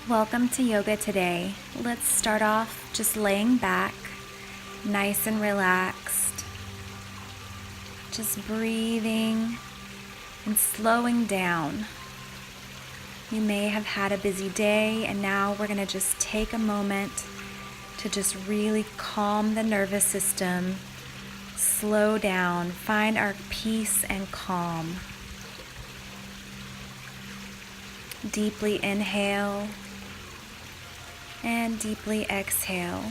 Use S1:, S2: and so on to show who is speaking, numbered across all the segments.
S1: Welcome to Yoga Today. Let's start off just laying back, nice and relaxed, just breathing and slowing down. You may have had a busy day, and now we're going to just take a moment to just really calm the nervous system, slow down, find our peace and calm. Deeply inhale and deeply exhale.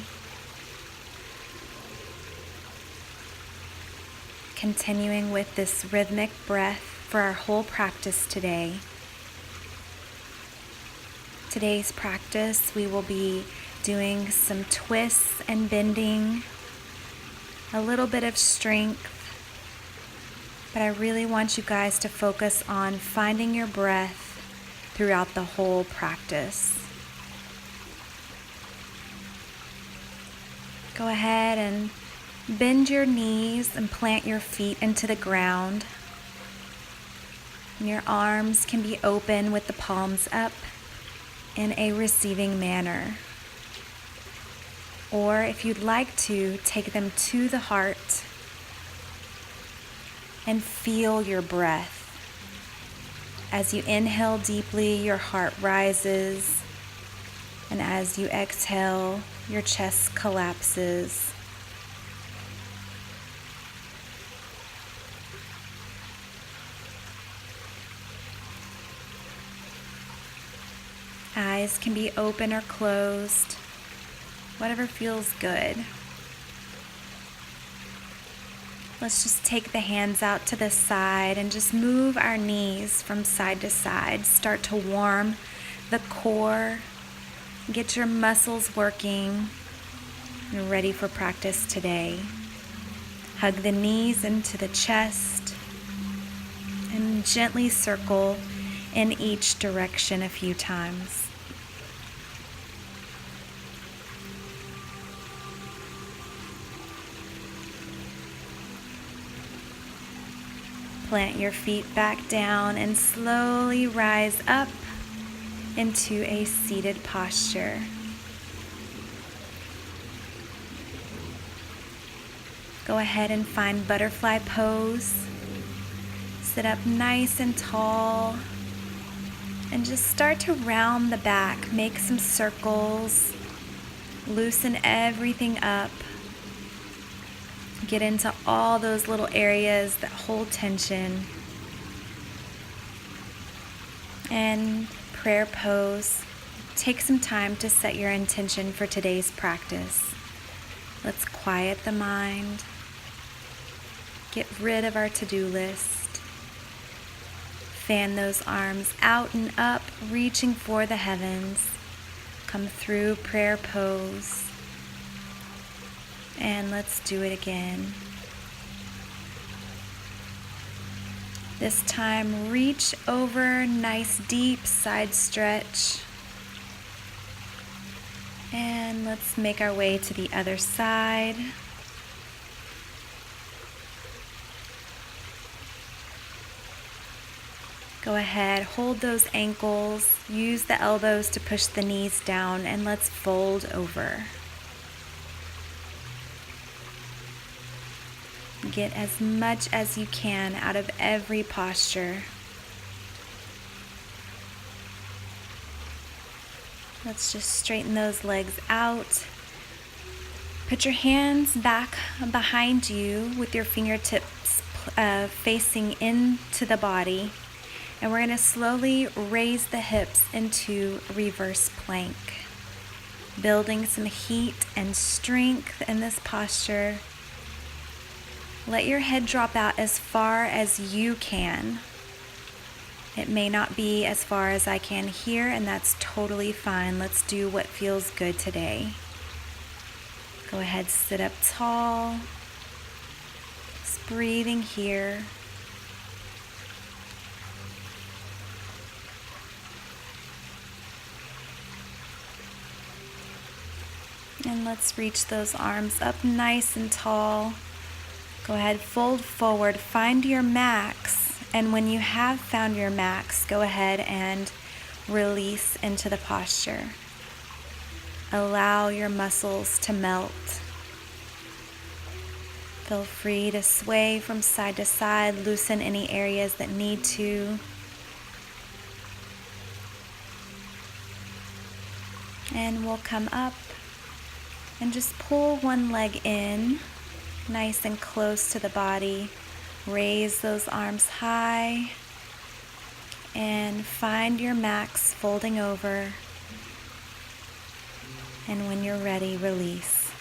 S1: Continuing with this rhythmic breath for our whole practice today. Today's practice, we will be doing some twists and bending, a little bit of strength, but I really want you guys to focus on finding your breath throughout the whole practice. Go ahead and bend your knees and plant your feet into the ground. And your arms can be open with the palms up in a receiving manner. Or if you'd like to, take them to the heart and feel your breath. As you inhale deeply, your heart rises, and as you exhale, your chest collapses. Eyes can be open or closed, whatever feels good. Let's just take the hands out to the side and just move our knees from side to side. Start to warm the core. Get your muscles working. You're ready for practice today. Hug the knees into the chest and gently circle in each direction a few times. Plant your feet back down and slowly rise up into a seated posture. Go ahead and find butterfly pose. Sit up nice and tall and just start to round the back. Make some circles. Loosen everything up. Get into all those little areas that hold tension. And prayer pose. Take some time to set your intention for today's practice. Let's quiet the mind. Get rid of our to-do list. Fan those arms out and up, reaching for the heavens. Come through prayer pose. And let's do it again. This time, reach over, nice deep side stretch. And let's make our way to the other side. Go ahead, hold those ankles, use the elbows to push the knees down, and let's fold over. Get as much as you can out of every posture. Let's just straighten those legs out. Put your hands back behind you with your fingertips facing into the body. And we're going to slowly raise the hips into reverse plank. Building some heat and strength in this posture. Let your head drop out as far as you can. It may not be as far as I can here, and that's totally fine. Let's do what feels good today. Go ahead, sit up tall. Just breathing here. And let's reach those arms up nice and tall. Go ahead, fold forward, find your max, and when you have found your max, go ahead and release into the posture. Allow your muscles to melt. Feel free to sway from side to side, loosen any areas that need to. And we'll come up and just pull one leg in, nice and close to the body. Raise those arms high and find your max folding over. And when you're ready, release.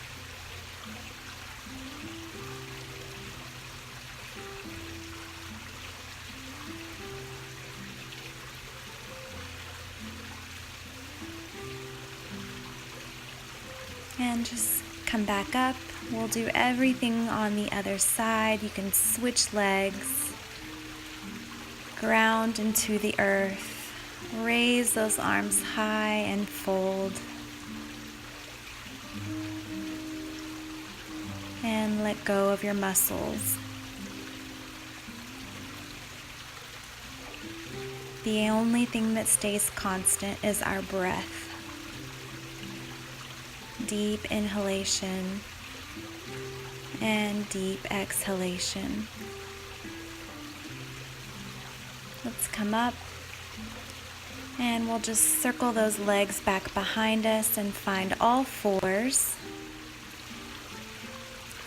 S1: And just come back up. We'll do everything on the other side. You can switch legs, ground into the earth, raise those arms high and fold. And let go of your muscles. The only thing that stays constant is our breath. Deep inhalation and deep exhalation. Let's come up and we'll just circle those legs back behind us and find all fours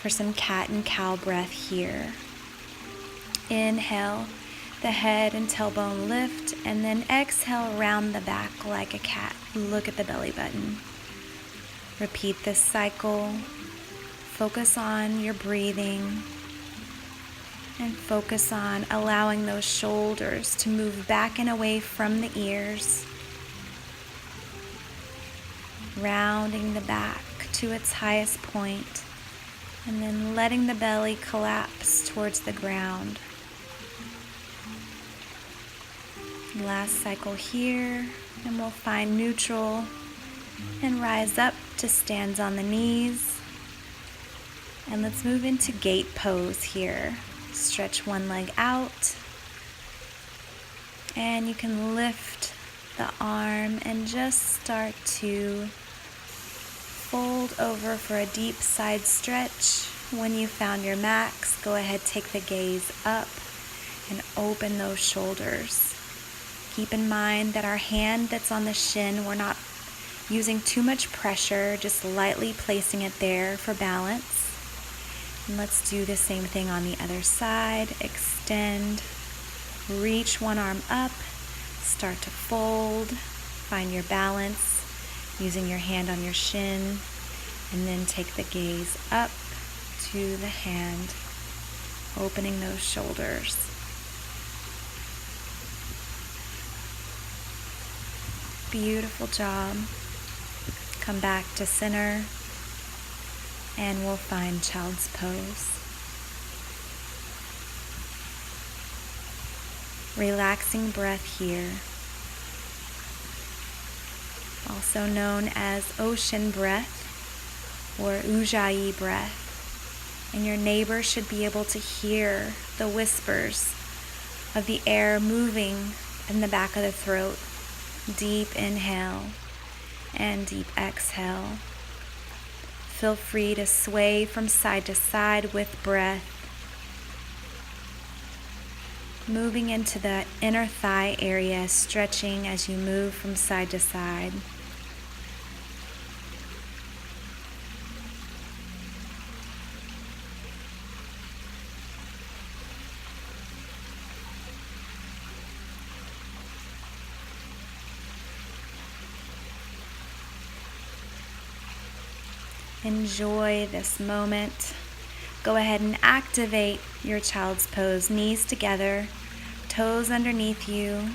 S1: for some cat and cow breath here. Inhale, the head and tailbone lift, and then exhale, round the back like a cat. Look at the belly button. Repeat this cycle. Focus on your breathing and focus on allowing those shoulders to move back and away from the ears. Rounding the back to its highest point and then letting the belly collapse towards the ground. Last cycle here, and we'll find neutral and rise up to stand on the knees. And let's move into gate pose here. Stretch one leg out. And you can lift the arm and just start to fold over for a deep side stretch. When you found your max, go ahead, take the gaze up and open those shoulders. Keep in mind that our hand that's on the shin, we're not using too much pressure, just lightly placing it there for balance. And let's do the same thing on the other side. Extend, reach one arm up, start to fold, find your balance using your hand on your shin, and then take the gaze up to the hand, opening those shoulders. Beautiful job. Come back to center and we'll find child's pose. Relaxing breath here, also known as ocean breath or ujjayi breath. And your neighbor should be able to hear the whispers of the air moving in the back of the throat. Deep inhale and deep exhale. Feel free to sway from side to side with breath. Moving into the inner thigh area, stretching as you move from side to side. Enjoy this moment. Go ahead and activate your child's pose. Knees together, toes underneath you,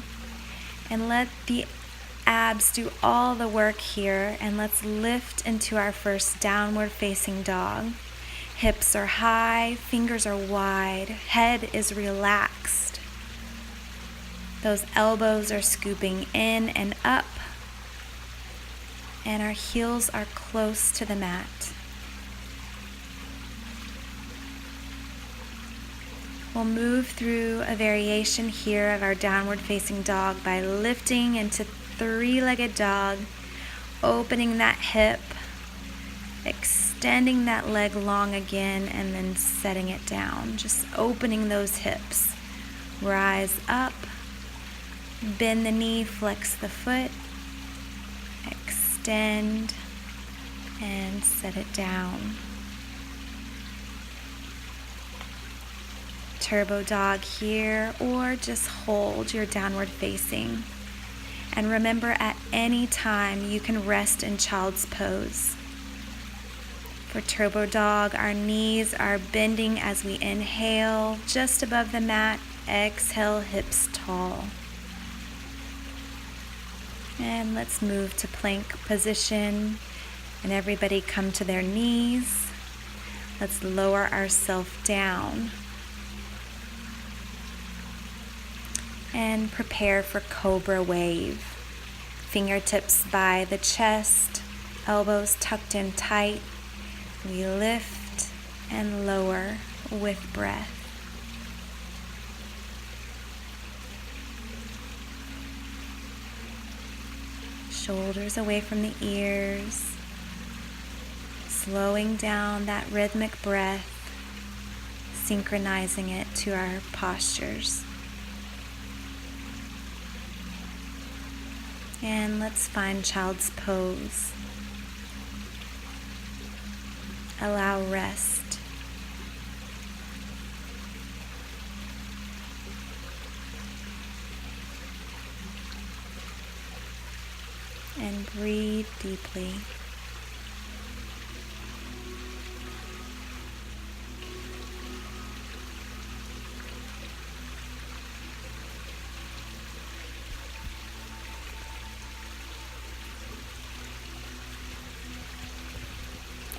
S1: and let the abs do all the work here. And let's lift into our first downward facing dog. Hips are high, fingers are wide, head is relaxed. Those elbows are scooping in and up, and our heels are close to the mat. We'll move through a variation here of our downward facing dog by lifting into three-legged dog, opening that hip, extending that leg long again, and then setting it down. Just opening those hips. Rise up, bend the knee, flex the foot, extend, and set it down. Turbo dog here, or just hold your downward facing. And remember, at any time you can rest in child's pose. For turbo dog, our knees are bending as we inhale just above the mat. Exhale, hips tall. And let's move to plank position. And everybody come to their knees. Let's lower ourselves down. And prepare for cobra wave. Fingertips by the chest, elbows tucked in tight. We lift and lower with breath. Shoulders away from the ears. Slowing down that rhythmic breath, synchronizing it to our postures. And let's find child's pose. Allow rest. And breathe deeply.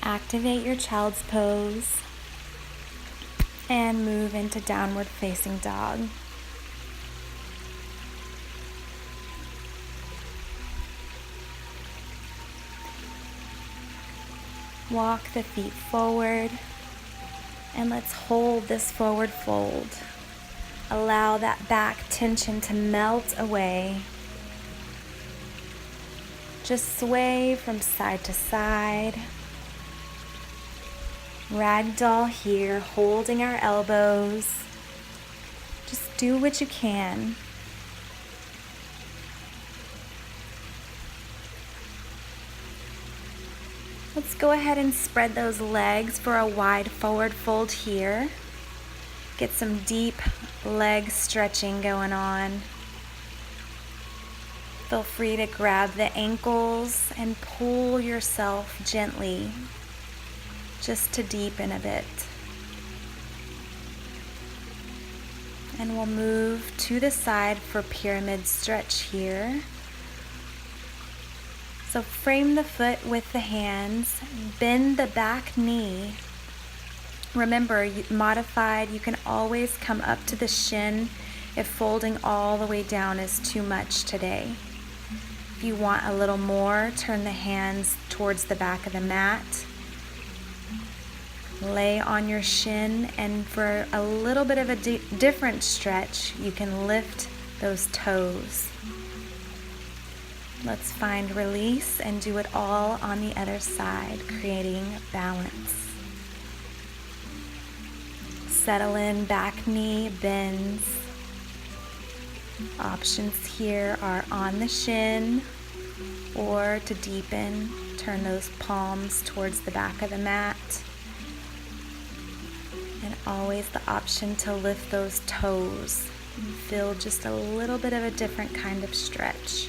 S1: Activate your child's pose and move into downward facing dog. Walk the feet forward and let's hold this forward fold. Allow that back tension to melt away. Just sway from side to side. Ragdoll here, holding our elbows. Just do what you can. Let's go ahead and spread those legs for a wide forward fold here. Get some deep leg stretching going on. Feel free to grab the ankles and pull yourself gently, just to deepen a bit. And we'll move to the side for pyramid stretch here. So frame the foot with the hands, bend the back knee. Remember, modified, you can always come up to the shin if folding all the way down is too much today. If you want a little more, turn the hands towards the back of the mat. Lay on your shin, and for a little bit of a different stretch, you can lift those toes. Let's find release and do it all on the other side, creating balance. Settle in, back knee bends. Options here are on the shin, or to deepen, turn those palms towards the back of the mat. And always the option to lift those toes and feel just a little bit of a different kind of stretch.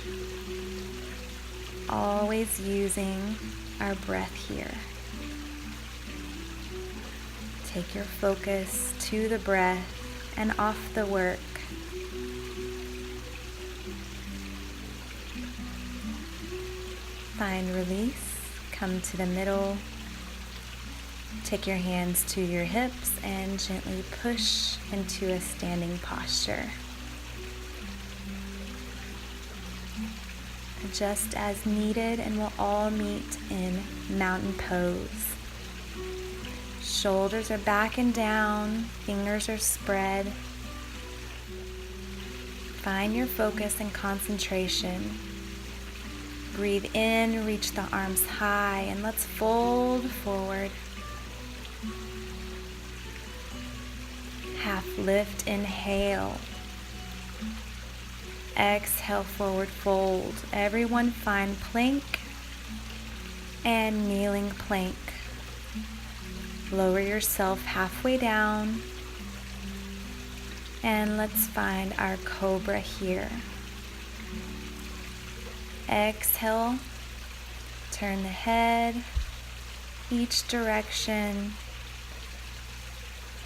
S1: Always using our breath here. Take your focus to the breath and off the work. Find release, come to the middle. Take your hands to your hips and gently push into a standing posture. Adjust as needed, and we'll all meet in mountain pose. Shoulders are back and down, fingers are spread. Find your focus and concentration breathe in, reach the arms high, and let's fold forward. Half lift, inhale. Exhale, forward fold. Everyone find plank and kneeling plank. Lower yourself halfway down. And let's find our cobra here. Exhale, turn the head each direction.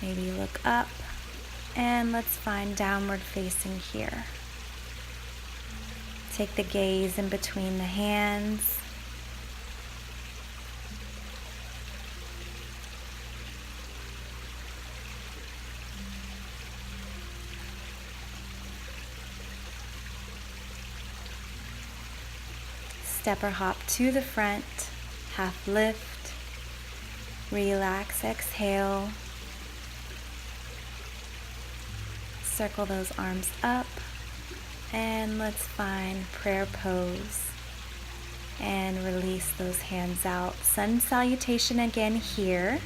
S1: Maybe look up, and let's find downward facing here. Take the gaze in between the hands. Step or hop to the front, half lift, relax, exhale. Circle those arms up, and let's find prayer pose. And release those hands out. Sun salutation again here.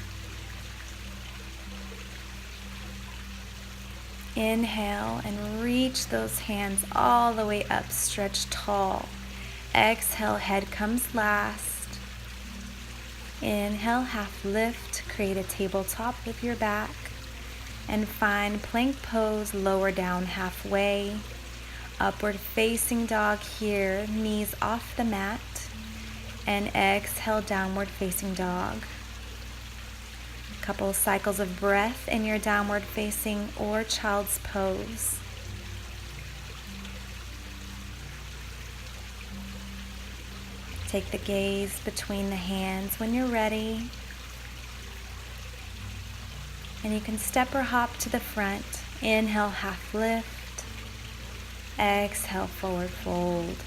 S1: Inhale and reach those hands all the way up, stretch tall. Exhale, head comes last. Inhale, half lift, create a tabletop with your back. And find plank pose, lower down halfway. Upward facing dog here, knees off the mat. And exhale, downward facing dog. Couple cycles of breath in your downward facing or child's pose. Take the gaze between the hands when you're ready. And you can step or hop to the front. Inhale, half lift. Exhale, forward fold.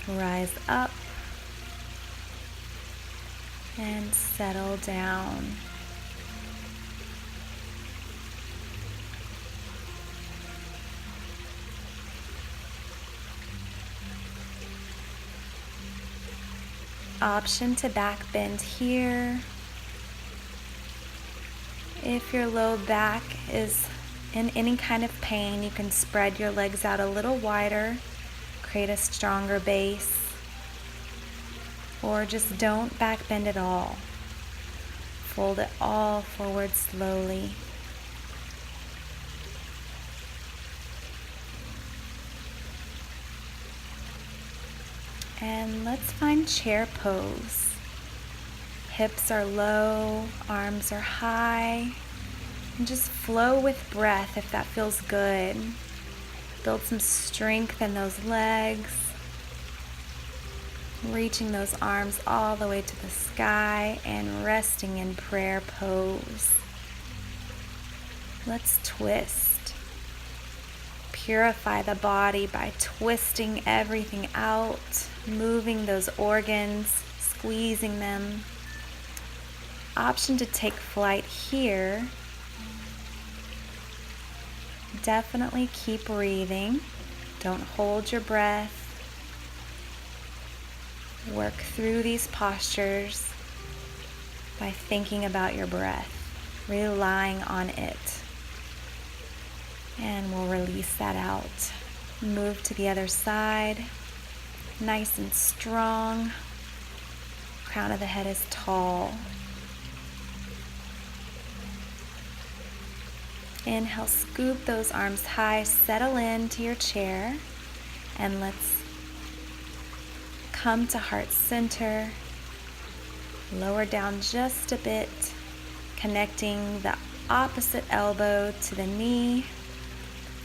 S1: Rise up. And settle down. Option to back bend here. If your low back is in any kind of pain, you can spread your legs out a little wider, create a stronger base, or just don't back bend at all. Fold it all forward slowly. And let's find chair pose. Hips are low, arms are high, and just flow with breath if that feels good. Build some strength in those legs, reaching those arms all the way to the sky and resting in prayer pose. Let's twist. Purify the body by twisting everything out, moving those organs, squeezing them. Option to take flight here. Definitely keep breathing. Don't hold your breath. Work through these postures by thinking about your breath, relying on it. And we'll release that out. Move to the other side. Nice and strong. Crown of the head is tall. Inhale, scoop those arms high, settle into your chair, and let's come to heart center. Lower down just a bit, connecting the opposite elbow to the knee,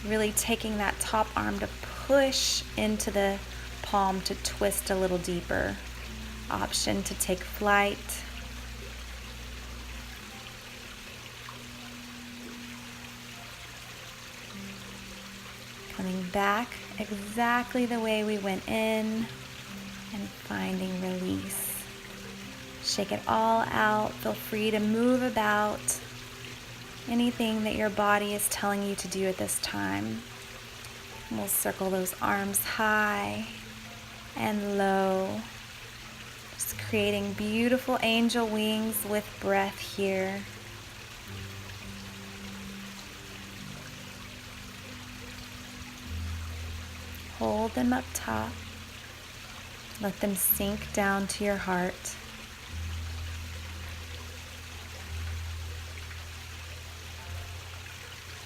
S1: really taking that top arm to push into the palm to twist a little deeper. Option to take flight. Coming back exactly the way we went in and finding release. Shake it all out. Feel free to move about. Anything that your body is telling you to do at this time. We'll circle those arms high and low, just creating beautiful angel wings with breath here. Hold them up top. Let them sink down to your heart.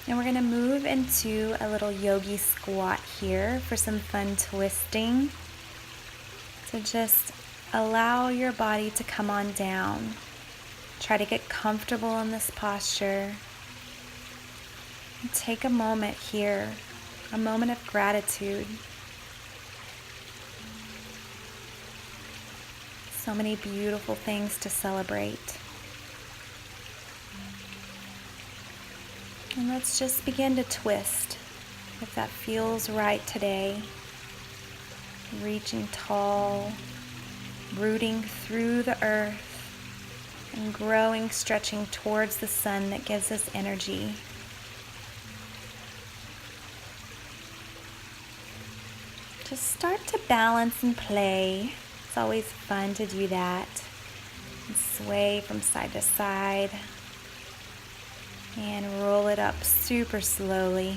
S1: And we're going to move into a little yogi squat here for some fun twisting. So just allow your body to come on down. Try to get comfortable in this posture. And take a moment here, a moment of gratitude. So many beautiful things to celebrate. And let's just begin to twist, if that feels right today. Reaching tall, rooting through the earth, and growing, stretching towards the sun that gives us energy. Just start to balance and play. It's always fun to do that. And sway from side to side. And roll it up super slowly.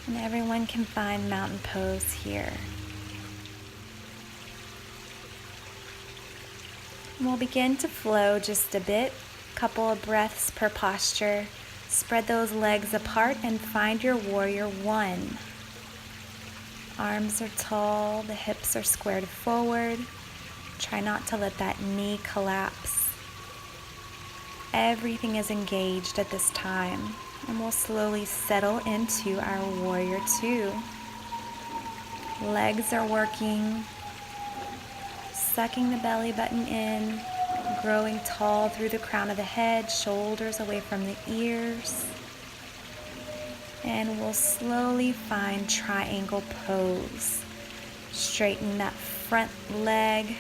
S1: And everyone can find mountain pose here. And we'll begin to flow just a bit, couple of breaths per posture. Spread those legs apart and find your warrior one. Arms are tall, the hips are squared forward. Try not to let that knee collapse. Everything is engaged at this time, and we'll slowly settle into our warrior two. Legs are working, sucking the belly button in, growing tall through the crown of the head, shoulders away from the ears. And we'll slowly find triangle pose. Straighten that front leg,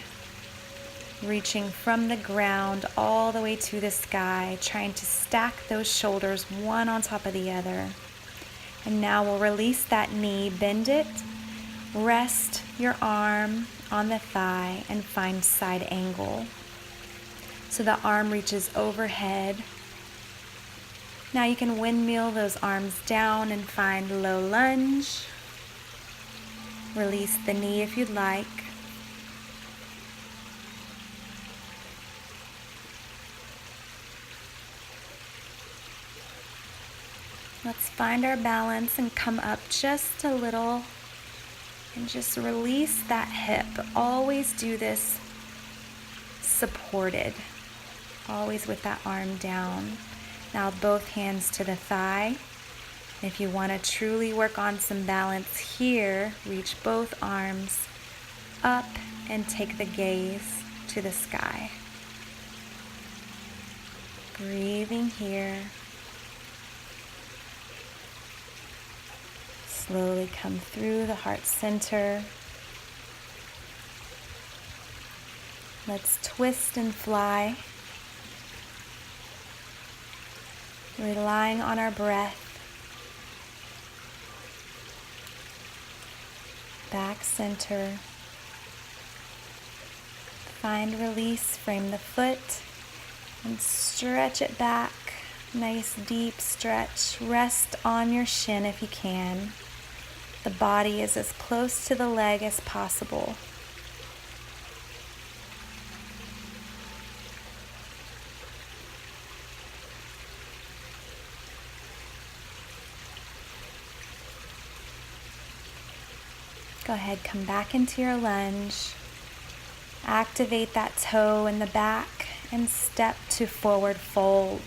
S1: reaching from the ground all the way to the sky, trying to stack those shoulders one on top of the other. And now we'll release that knee, bend it, rest your arm on the thigh, and find side angle. So the arm reaches overhead. Now you can windmill those arms down and find low lunge. Release the knee if you'd like. Let's find our balance and come up just a little and just release that hip. Always do this supported, always with that arm down. Now both hands to the thigh. If you want to truly work on some balance here, reach both arms up and take the gaze to the sky. Breathing here. Slowly come through the heart center. Let's twist and fly. Relying on our breath. Back center. Find release, frame the foot, and stretch it back. Nice deep stretch. Rest on your shin if you can. The body is as close to the leg as possible. Go ahead, come back into your lunge. Activate that toe in the back and step to forward fold.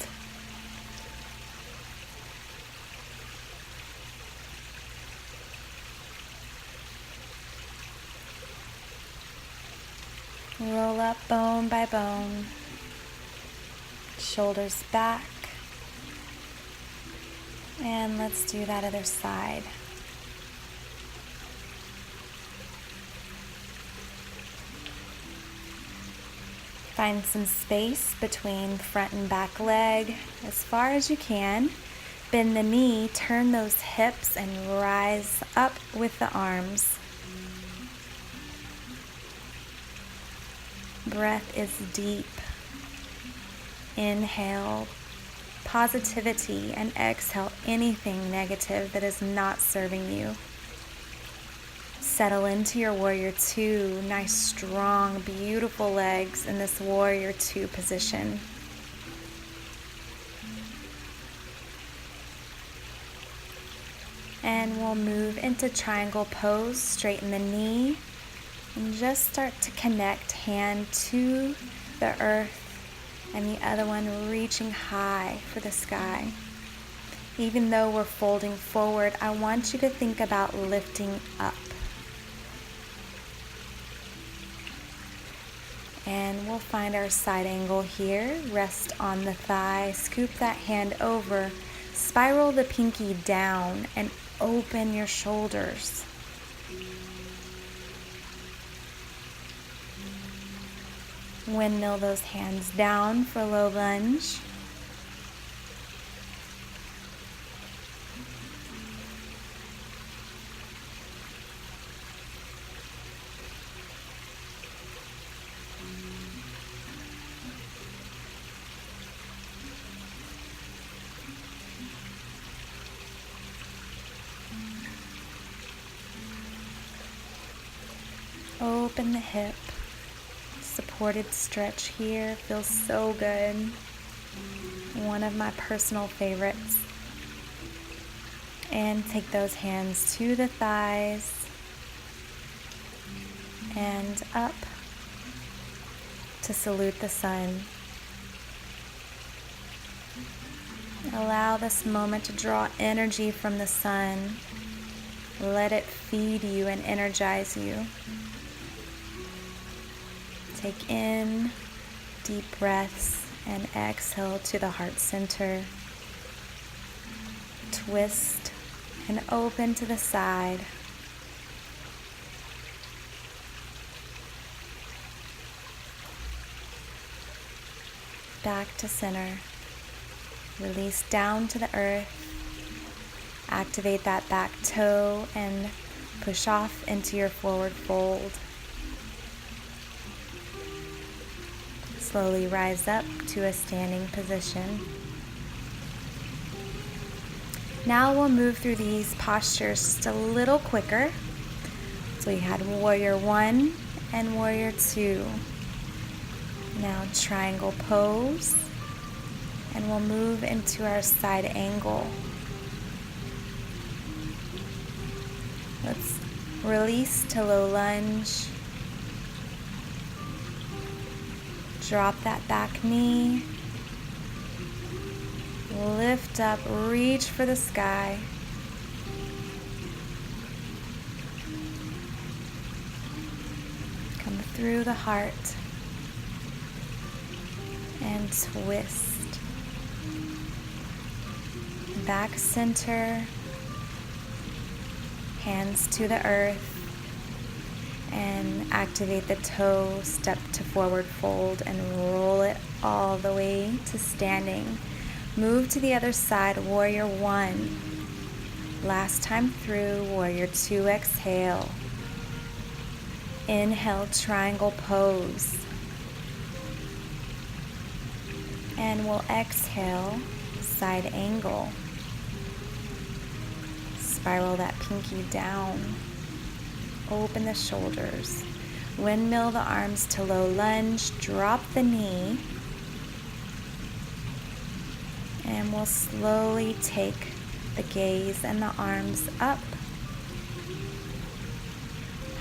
S1: Roll up bone by bone. Shoulders back. And let's do that other side. Find some space between front and back leg as far as you can. Bend the knee, turn those hips, and rise up with the arms. Breath is deep. Inhale positivity and exhale anything negative that is not serving you. Settle into your Warrior Two. Nice, strong, beautiful legs in this Warrior Two position. And we'll move into triangle pose. Straighten the knee and just start to connect hand to the earth and the other one reaching high for the sky. Even though we're folding forward, I want you to think about lifting up. And we'll find our side angle here. Rest on the thigh, scoop that hand over, spiral the pinky down, and open your shoulders. Windmill those hands down for low lunge. Open the hip. Supported stretch here feels so good. One of my personal favorites. And take those hands to the thighs and up to salute the sun. Allow this moment to draw energy from the sun. Let it feed you and energize you. Take in deep breaths and exhale to the heart center. Twist and open to the side. Back to center. Release down to the earth. Activate that back toe and push off into your forward fold. Slowly rise up to a standing position. Now we'll move through these postures just a little quicker. So we had Warrior One and Warrior Two. Now triangle pose. And we'll move into our side angle. Let's release to low lunge. Drop that back knee. Lift up, reach for the sky. Come through the heart. And twist. Back center. Hands to the earth. And activate the toe, step to forward fold, and roll it all the way to standing. Move to the other side, Warrior One. Last time through, Warrior Two, exhale. Inhale, triangle pose. And we'll exhale, side angle. Spiral that pinky down. Open the shoulders. Windmill the arms to low lunge. Drop the knee. And we'll slowly take the gaze and the arms up.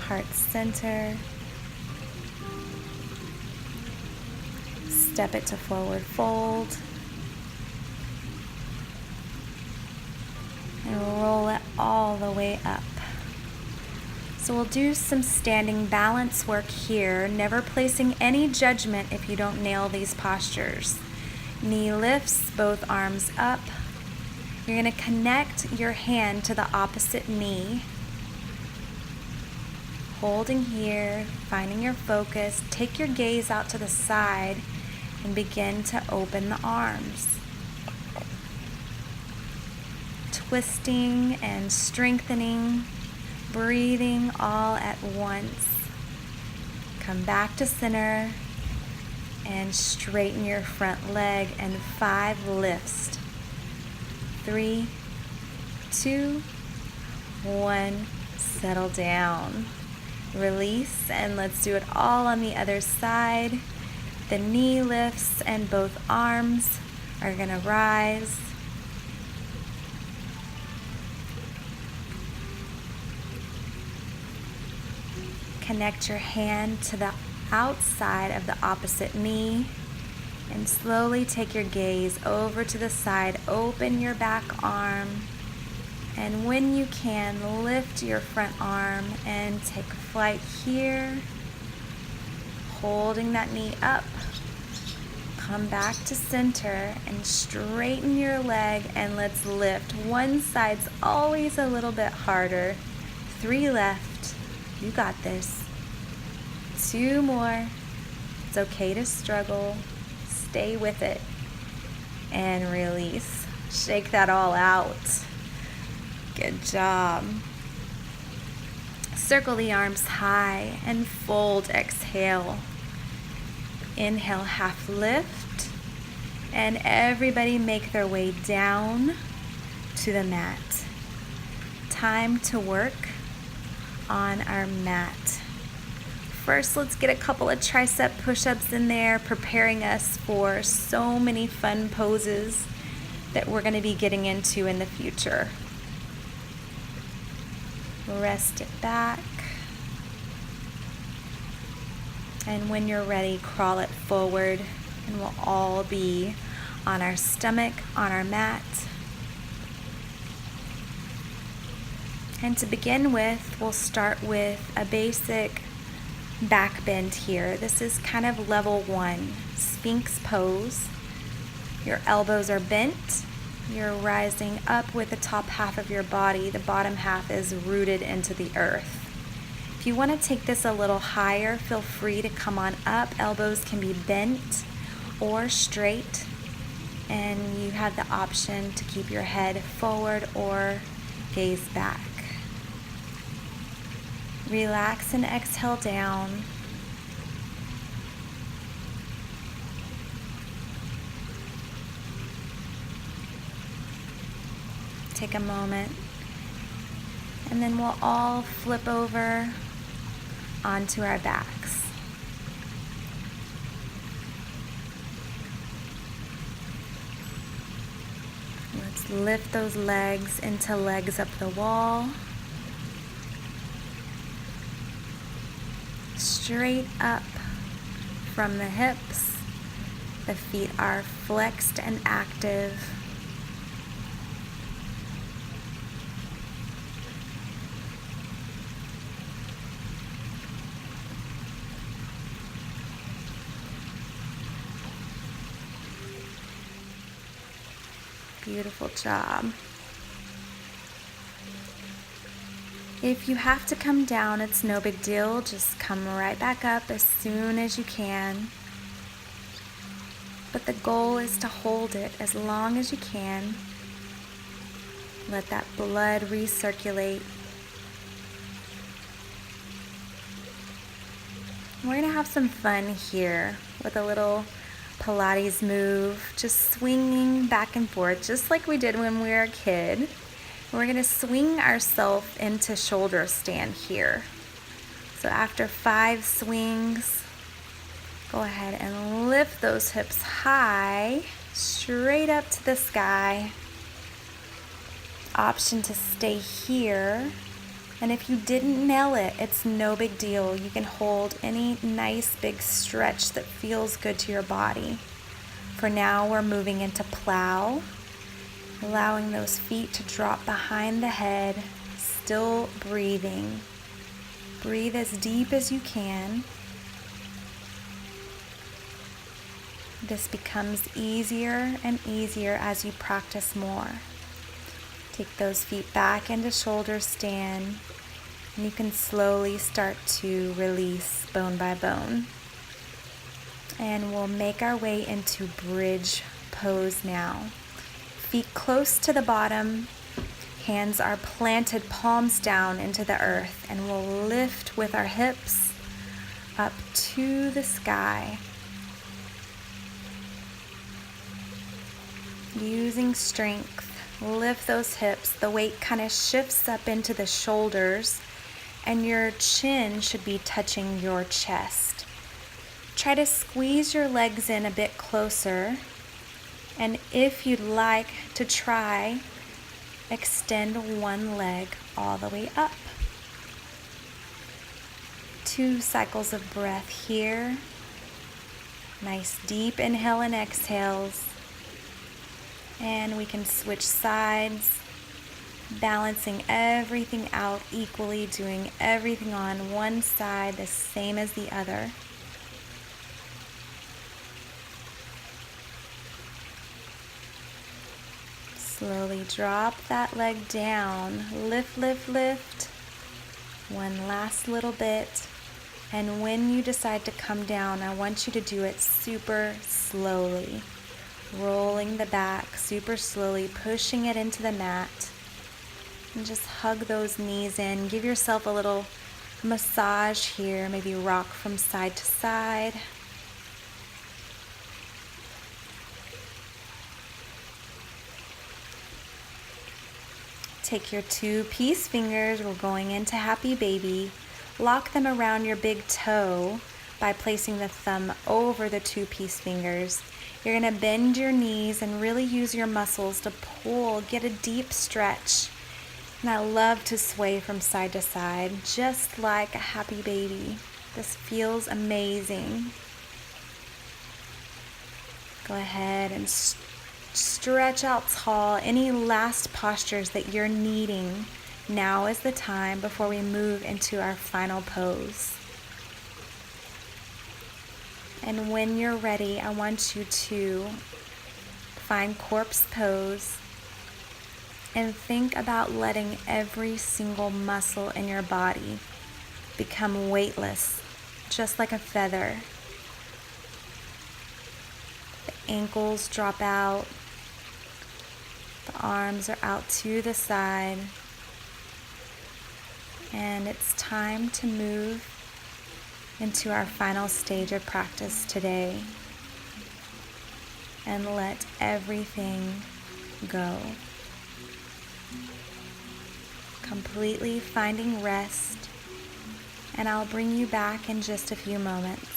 S1: Heart center. Step it to forward fold. And roll it all the way up. So we'll do some standing balance work here, never placing any judgment if you don't nail these postures. Knee lifts, both arms up. You're going to connect your hand to the opposite knee. Holding here, finding your focus. Take your gaze out to the side and begin to open the arms. twisting and strengthening, breathing all at once. Come back to center and straighten your front leg, and 5 lifts. 3, 2, 1, settle down. Release, and let's do it all on the other side. The knee lifts and both arms are gonna rise. Connect your hand to the outside of the opposite knee and slowly take your gaze over to the side. Open your back arm, and when you can, lift your front arm and take flight here, holding that knee up. Come back to center and straighten your leg, and let's lift. One side's always a little bit harder. 3 left. You got this. 2 more. It's okay to struggle. Stay with it. And release. Shake that all out. Good job. Circle the arms high and fold. Exhale. Inhale, half lift. And everybody make their way down to the mat. Time to work on our mat. First, let's get a couple of tricep push-ups in there, preparing us for so many fun poses that we're going to be getting into in the future. Rest it back. And when you're ready, crawl it forward, and we'll all be on our stomach, on our mat. And to begin with, we'll start with a basic back bend here. This is kind of level 1, Sphinx pose. Your elbows are bent. You're rising up with the top half of your body. The bottom half is rooted into the earth. If you want to take this a little higher, feel free to come on up. Elbows can be bent or straight, and you have the option to keep your head forward or gaze back. Relax and exhale down. Take a moment, and then we'll all flip over onto our backs. Let's lift those legs into legs up the wall. Straight up from the hips. The feet are flexed and active. Beautiful job. If you have to come down, it's no big deal. Just come right back up as soon as you can. But the goal is to hold it as long as you can. Let that blood recirculate. We're going to have some fun here with a little Pilates move, just swinging back and forth, just like we did when we were a kid. We're going to swing ourselves into shoulder stand here. So after 5 swings, go ahead and lift those hips high, straight up to the sky. Option to stay here. And if you didn't nail it, it's no big deal. You can hold any nice big stretch that feels good to your body. For now, we're moving into plow, allowing those feet to drop behind the head, still breathing. Breathe as deep as you can. This becomes easier and easier as you practice more. Take those feet back into shoulder stand, and you can slowly start to release bone by bone. And we'll make our way into bridge pose now. Feet close to the bottom, Hands are planted, palms down into the earth, and we'll lift with our hips up to the sky. Using strength, lift those hips. The weight kind of shifts up into the shoulders, and your chin should be touching your chest. Try to squeeze your legs in a bit closer, and if you'd like to try, extend one leg all the way up. 2 cycles of breath here. Nice deep inhale and exhales. And we can switch sides, balancing everything out equally, doing everything on one side the same as the other. Slowly drop that leg down. Lift, lift, lift. One last little bit. And when you decide to come down, I want you to do it super slowly. Rolling the back super slowly, pushing it into the mat. And just hug those knees in. Give yourself a little massage here. Maybe rock from side to side. Take your 2 peace fingers. We're going into Happy Baby. Lock them around your big toe by placing the thumb over the 2 peace fingers. You're going to bend your knees and really use your muscles to pull, get a deep stretch. And I love to sway from side to side, just like a happy baby. This feels amazing. Go ahead and stretch out tall. Any last postures that you're needing, now is the time before we move into our final pose. And when you're ready, I want you to find corpse pose and think about letting every single muscle in your body become weightless, just like a feather. The ankles drop out, the arms are out to the side, and it's time to move into our final stage of practice today and let everything go. Completely finding rest, and I'll bring you back in just a few moments.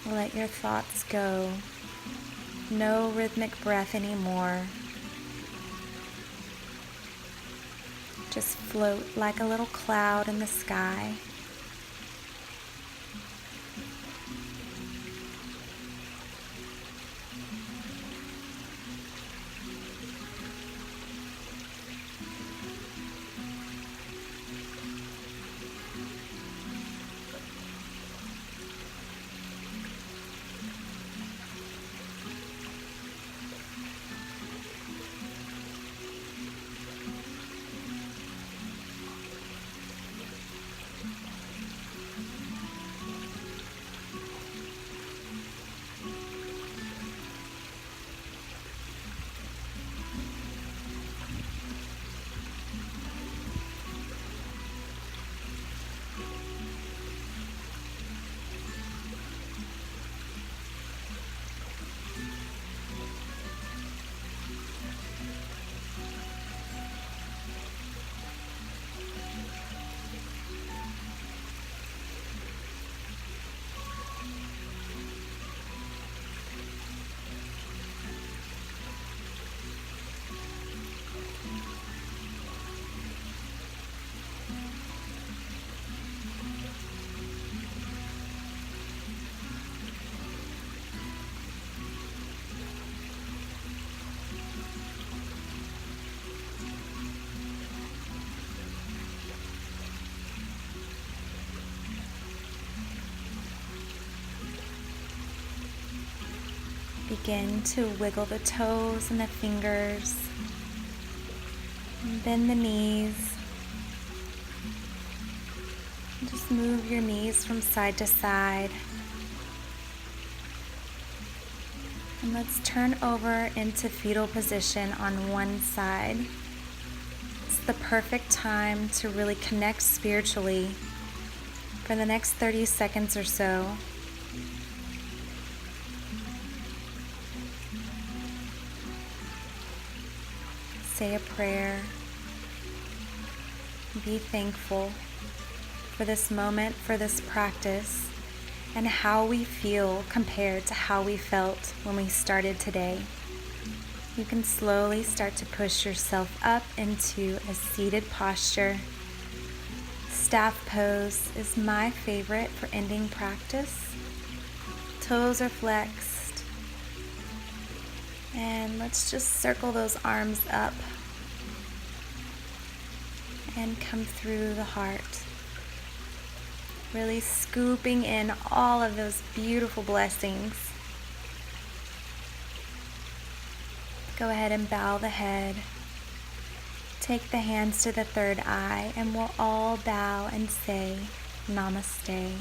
S1: Let your thoughts go. No rhythmic breath anymore. Just float like a little cloud in the sky. Begin to wiggle the toes and the fingers. Bend the knees. Just move your knees from side to side. And let's turn over into fetal position on one side. It's the perfect time to really connect spiritually for the next 30 seconds or so. Say a prayer. Be thankful for this moment, for this practice, and how we feel compared to how we felt when we started today. You can slowly start to push yourself up into a seated posture. Staff pose is my favorite for ending practice. Toes are flexed. And let's just circle those arms up and come through the heart. Really scooping in all of those beautiful blessings. Go ahead and bow the head. Take the hands to the third eye, and we'll all bow and say Namaste.